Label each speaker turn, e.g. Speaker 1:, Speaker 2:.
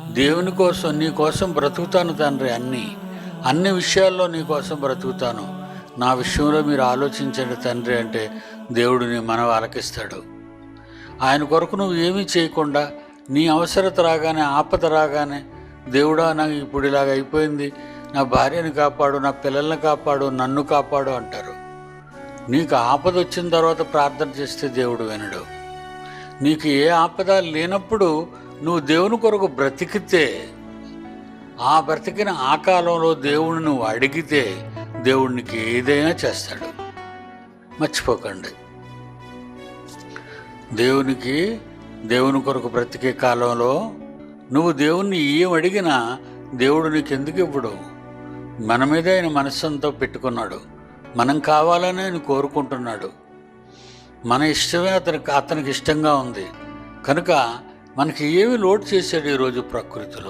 Speaker 1: దేవుని కోసం నీ కోసం బ్రతుకుతాను తండ్రి. అన్ని విషయాల్లో నీ కోసం బ్రతుకుతాను. నా విషయంలో మీరు ఆలోచించండి తండ్రి అంటే దేవుడు నీ మనవి ఆలకిస్తాడు. ఆయన కొరకు నువ్వు ఏమీ చేయకుండా నీ అవసరత రాగానే, ఆపద రాగానే, దేవుడా నాకు ఇప్పుడు ఇలాగ అయిపోయింది, నా భార్యని కాపాడు, నా పిల్లల్ని కాపాడు, నన్ను కాపాడు అంటారు. నీకు ఆపద వచ్చిన తర్వాత ప్రార్థన చేస్తే దేవుడు వినడు. నీకు ఏ ఆపద లేనప్పుడు నువ్వు దేవుని కొరకు బ్రతికితే, ఆ బ్రతికిన ఆ కాలంలో దేవుని నువ్వు అడిగితే దేవుడు నీకు ఏదైనా చేస్తాడు. మర్చిపోకండి. దేవుని కొరకు బ్రతికే కాలంలో నువ్వు దేవుణ్ణి ఏం అడిగినా దేవుడు నీకెందుకు ఇవ్వడు? మన మీద ఆయన మనస్సంతో పెట్టుకున్నాడు. మనం కావాలని ఆయన కోరుకుంటున్నాడు. మన ఇష్టమే అతనికి ఇష్టంగా ఉంది కనుక మనకి ఏమి లోటు చేశాడు ఈరోజు ప్రకృతిలో.